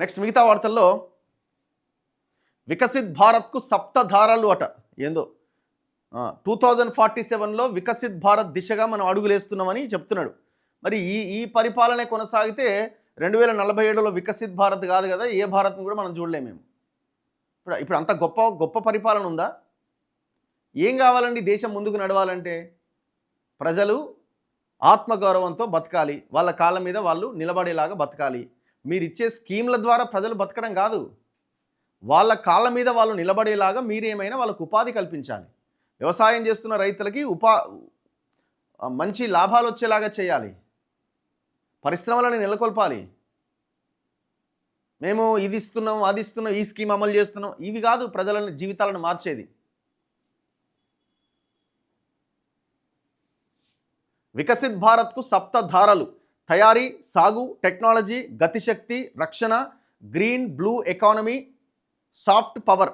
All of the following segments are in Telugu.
నెక్స్ట్ మిగతా వార్తల్లో వికసిత్ భారత్కు సప్తధారలు అట. ఏందో 2047లో వికసిత్ భారత్ దిశగా మనం అడుగులేస్తున్నామని చెప్తున్నాడు. మరి ఈ పరిపాలనే కొనసాగితే 2047లో వికసిత్ భారత్ కాదు కదా, ఏ భారత్ని కూడా మనం చూడలేము మేము. ఇప్పుడు అంత గొప్ప పరిపాలన ఉందా? ఏం కావాలండి దేశం ముందుకు నడవాలంటే? ప్రజలు ఆత్మగౌరవంతో బతకాలి, వాళ్ళ కాళ్ళ మీద వాళ్ళు నిలబడేలాగా బతకాలి. మీరు ఇచ్చే స్కీమ్ల ద్వారా ప్రజలు బతకడం కాదు, వాళ్ళ కాళ్ళ మీద వాళ్ళు నిలబడేలాగా మీరేమైనా వాళ్ళకు ఉపాధి కల్పించాలి. వ్యవసాయం చేస్తున్న రైతులకి మంచి లాభాలు వచ్చేలాగా చేయాలి, పరిశ్రమలను నెలకొల్పాలి. మేము ఇది ఇస్తున్నాం, అది ఇస్తున్నాం, ఈ స్కీమ్ అమలు చేస్తున్నాం, ఇవి కాదు ప్రజల జీవితాలను మార్చేది. వికసిత్ భారత్కు సప్తధారలు: తయారీ, సాగు, టెక్నాలజీ, గతిశక్తి, రక్షణ, green blue economy, soft power.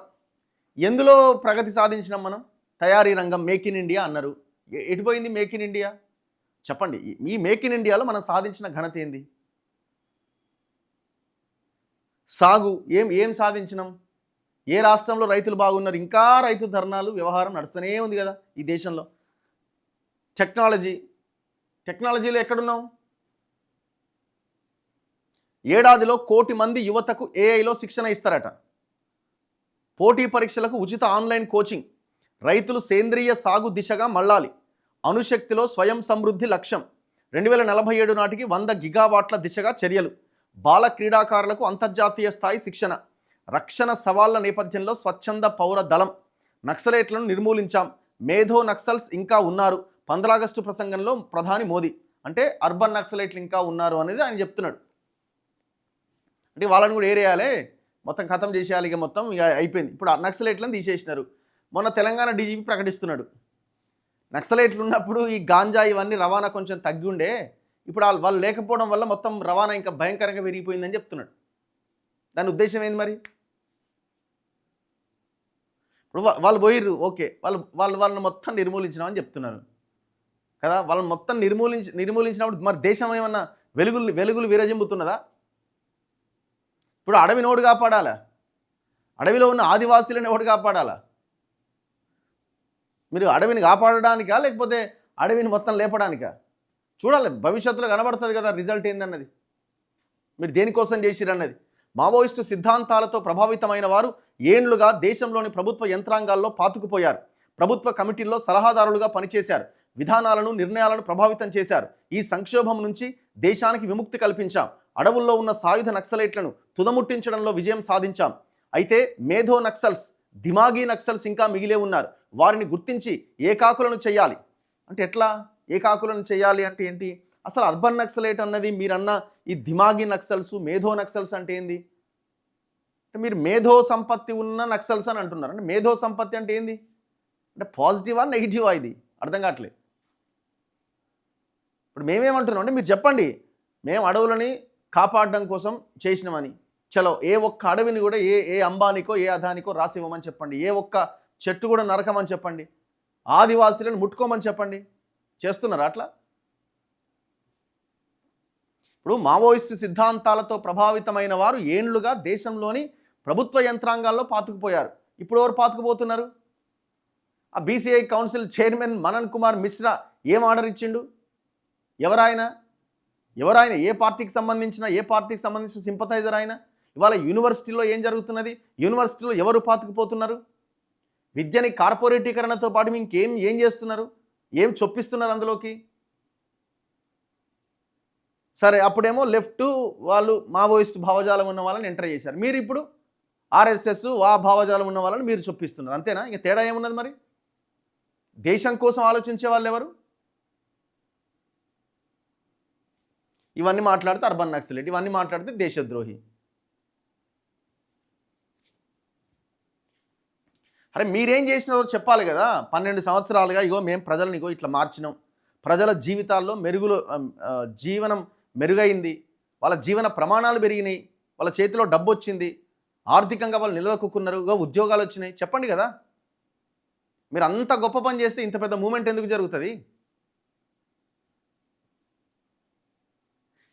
ఎందులో ప్రగతి సాధించినాం మనం? తయారీ రంగం, మేక్ ఇన్ ఇండియా అన్నారు. ఎటుపోయింది మేక్ ఇన్ ఇండియా? చెప్పండి. ఈ మేక్ ఇన్ ఇండియాలో మనం సాధించిన ఘనత ఏంది? సాగు ఏం సాధించినాం? ఏ రాష్ట్రంలో రైతులు బాగున్నారు? ఇంకా రైతు ధర్నాలు వ్యవహారం నడుస్తూనే ఉంది కదా ఈ దేశంలో. టెక్నాలజీలో ఎక్కడున్నాం? ఏడాదిలో 1 కోటి మంది యువతకు ఏఐలో శిక్షణ ఇస్తారట. పోటీ పరీక్షలకు ఉచిత ఆన్లైన్ కోచింగ్. రైతులు సేంద్రియ సాగు దిశగా మళ్ళాలి. అణుశక్తిలో స్వయం సమృద్ధి లక్ష్యం. 2047 నాటికి 100 గిగావాట్ల దిశగా చర్యలు. బాల క్రీడాకారులకు అంతర్జాతీయ స్థాయి శిక్షణ. రక్షణ సవాళ్ల నేపథ్యంలో స్వచ్ఛంద పౌర దళం. నక్సలైట్లను నిర్మూలించాం. మేధో నక్సల్స్ ఇంకా ఉన్నారు. 15 ఆగస్టు ప్రసంగంలో ప్రధాని మోదీ. అంటే అర్బన్ నక్సలైట్లు ఇంకా ఉన్నారు అనేది ఆయన చెప్తున్నాడు. అంటే వాళ్ళని కూడా ఏరేయాలి, మొత్తం ఖతం చేసేయాలి, ఇక మొత్తం ఇక అయిపోయింది. ఇప్పుడు నక్సలైట్లను తీసేసినారు. మొన్న తెలంగాణ డీజీపీ ప్రకటిస్తున్నాడు, నక్సలైట్లు ఉన్నప్పుడు ఈ గాంజా ఇవన్నీ రవాణా కొంచెం తగ్గి ఉండే, ఇప్పుడు వాళ్ళు లేకపోవడం వల్ల మొత్తం రవాణా ఇంకా భయంకరంగా పెరిగిపోయిందని చెప్తున్నాడు. దాని ఉద్దేశం ఏంది మరి? ఇప్పుడు వాళ్ళు పోయిర్రు, ఓకే, వాళ్ళని మొత్తం నిర్మూలించినామని చెప్తున్నారు కదా. వాళ్ళని మొత్తం నిర్మూలించినప్పుడు మరి దేశం ఏమన్నా వెలుగులు విరజింపుతున్నదా? ఇప్పుడు అడవిని ఓడి కాపాడాలా? అడవిలో ఉన్న ఆదివాసీలను ఓడి కాపాడాలా? మీరు అడవిని కాపాడడానికా లేకపోతే అడవిని మొత్తం లేపడానికా? చూడాలి, భవిష్యత్తులో కనబడుతుంది కదా రిజల్ట్ ఏందన్నది, మీరు దేనికోసం చేసిరన్నది. మావోయిస్టు సిద్ధాంతాలతో ప్రభావితమైన వారు ఏండ్లుగా దేశంలోని ప్రభుత్వ యంత్రాంగాల్లో పాతుకుపోయారు. ప్రభుత్వ కమిటీల్లో సలహాదారులుగా పనిచేశారు. విధానాలను, నిర్ణయాలను ప్రభావితం చేశారు. ఈ సంక్షోభం నుంచి దేశానికి విముక్తి కల్పించాం. అడవుల్లో ఉన్న సాయుధ నక్సలైట్లను తుదముట్టించడంలో విజయం సాధించాం. అయితే మేధో నక్సల్స్, దిమాగీ నక్సల్స్ ఇంకా మిగిలే ఉన్నారు. వారిని గుర్తించి ఏకాకులను చేయాలి. అంటే ఎట్లా ఏకాకులను చేయాలి అంటే ఏంటి? అసలు అర్బన్ నక్సలైట్ అన్నది మీరన్న ఈ దిమాగీ నక్సల్స్, మేధో నక్సల్స్ అంటే ఏంది? అంటే మీరు మేధో సంపత్తి ఉన్న నక్సల్స్ అని అంటున్నారు. అంటే మేధో సంపత్తి అంటే ఏంది? అంటే పాజిటివా నెగిటివా? ఇది అర్థం కావట్లేదు. ఇప్పుడు మేమేమంటున్నాం అంటే మీరు చెప్పండి, మేము అడవులని కాపాడడం కోసం చేసినామని. చలో, ఏ ఒక్క అడవిని కూడా ఏ అంబానికో ఏ అదానికో రాసివ్వమని చెప్పండి. ఏ ఒక్క చెట్టు కూడా నరకమని చెప్పండి. ఆదివాసీలను ముట్టుకోమని చెప్పండి. చేస్తున్నారా అట్లా? ఇప్పుడు మావోయిస్టు సిద్ధాంతాలతో ప్రభావితమైన వారు ఏండ్లుగా దేశంలోని ప్రభుత్వ యంత్రాంగాల్లో పాతుకుపోయారు. ఇప్పుడు ఎవరు పాతుకుపోతున్నారు? ఆ BCI council chairman Manan Kumar Mishra ఏం ఆర్డర్ ఇచ్చిండు? ఎవరాయన? ఏ పార్టీకి సంబంధించిన సింపథైజర్ ఆయన? ఇవాళ యూనివర్సిటీలో ఏం జరుగుతున్నది? యూనివర్సిటీలో ఎవరు పాతుకుపోతున్నారు? విద్యని కార్పొరేటీకరణతో పాటు ఏం చేస్తున్నారు? ఏం చొప్పిస్తున్నారు అందులోకి? సరే, అప్పుడేమో లెఫ్ట్ వాళ్ళు మావోయిస్ట్ భావజాలం ఉన్న వాళ్ళని ఎంటర్ చేశారు. మీరు ఇప్పుడు ఆర్ఎస్ఎస్ ఆ భావజాలం ఉన్న వాళ్ళని మీరు చొప్పిస్తున్నారు. అంతేనా? ఇక తేడా ఏమున్నది మరి? దేశం కోసం ఆలోచించే వాళ్ళు ఎవరు? ఇవన్నీ మాట్లాడితే అర్బన్ నక్సలైట్, ఇవన్నీ మాట్లాడితే దేశద్రోహి. అరే మీరేం చేసినారో చెప్పాలి కదా. 12 సంవత్సరాలుగా ఇగో మేము ప్రజలను ఇట్లా మార్చినాం, ప్రజల జీవితాల్లో జీవనం మెరుగైంది, వాళ్ళ జీవన ప్రమాణాలు పెరిగినాయి, వాళ్ళ చేతిలో డబ్బు వచ్చింది, ఆర్థికంగా వాళ్ళు నిలదొక్కున్నారు, ఉద్యోగాలు వచ్చినాయి, చెప్పండి కదా. మీరు అంత గొప్ప పని చేస్తే ఇంత పెద్ద మూమెంట్ ఎందుకు జరుగుతుంది?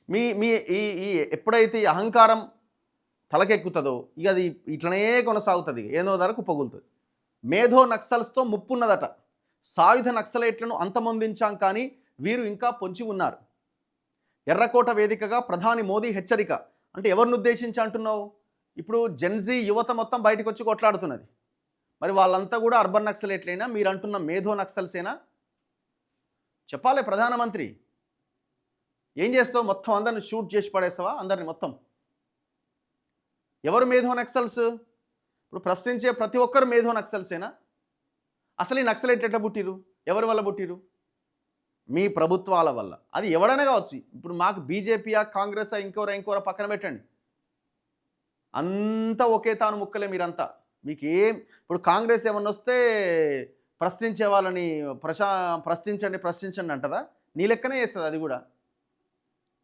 మీ ఎప్పుడైతే ఈ అహంకారం తలకెక్కుతుందో ఇక అది ఇట్లనే కొనసాగుతుంది, ఏదో ధరకు పొగులుతుంది. మేధో నక్సల్స్తో ముప్పున్నదట. సాయుధ నక్సలైట్లను అంతమొందించాం కానీ వీరు ఇంకా పొంచి ఉన్నారు. ఎర్రకోట వేదికగా ప్రధాని మోదీ హెచ్చరిక. అంటే ఎవరిని ఉద్దేశించి అంటున్నావు? ఇప్పుడు జెన్జీ యువత మొత్తం బయటకు వచ్చి కొట్లాడుతున్నది. మరి వాళ్ళంతా కూడా అర్బన్ నక్సలైట్లైనా, మీరు అంటున్న మేధో నక్సల్సేనా? చెప్పాలి ప్రధానమంత్రి. ఏం చేస్తావు? మొత్తం అందరిని షూట్ చేసి పడేస్తావా? అందరిని మొత్తం? ఎవరు మేధో నక్సల్స్? ఇప్పుడు ప్రశ్నించే ప్రతి ఒక్కరు మేధో నక్సల్సేనా? అసలు ఈ నక్సలైట్ ఎట్లా పుట్టిరు? ఎవరి వల్ల పుట్టిరు? మీ ప్రభుత్వాల వల్ల. అది ఎవడైనా కావచ్చు. ఇప్పుడు మాకు బీజేపీయా, కాంగ్రెసా, ఇంకోరా పక్కన పెట్టండి, అంతా ఒకే తాను ముక్కలే మీరంతా. మీకేం ఇప్పుడు కాంగ్రెస్ ఏమన్నా వస్తే ప్రశ్నించే వాళ్ళని ప్రశ్నించండి అంటదా? నీ లెక్కనే చేస్తుంది అది కూడా.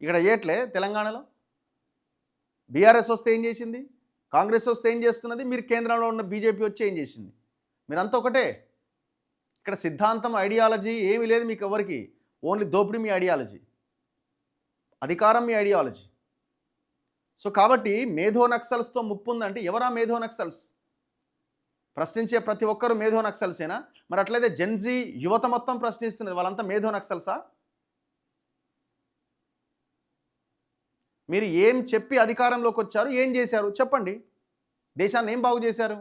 ఇక్కడ చేయట్లే తెలంగాణలో. బీఆర్ఎస్ వస్తే ఏం చేసింది? కాంగ్రెస్ వస్తే ఏం చేస్తున్నది? మీరు కేంద్రంలో ఉన్న బీజేపీ వచ్చి ఏం చేసింది? మీరంతా ఒకటే. ఇక్కడ సిద్ధాంతం, ఐడియాలజీ ఏమీ లేదు మీకు ఎవరికి. ఓన్లీ దోపిడీ మీ ఐడియాలజీ, అధికారం మీ ఐడియాలజీ. సో కాబట్టి మేధో నక్సల్స్తో ముప్పు ఉందంటే ఎవరా మేధో నక్సల్స్? ప్రశ్నించే ప్రతి ఒక్కరు మేధో నక్సల్సేనా? మరి అట్లయితే జెన్జీ యువత మొత్తం ప్రశ్నిస్తున్నది, వాళ్ళంతా మేధో నక్సల్సా? మీరు ఏం చెప్పి అధికారంలోకి వచ్చారు? ఏం చేశారు చెప్పండి. దేశాన్ని ఏం బాగు చేశారు?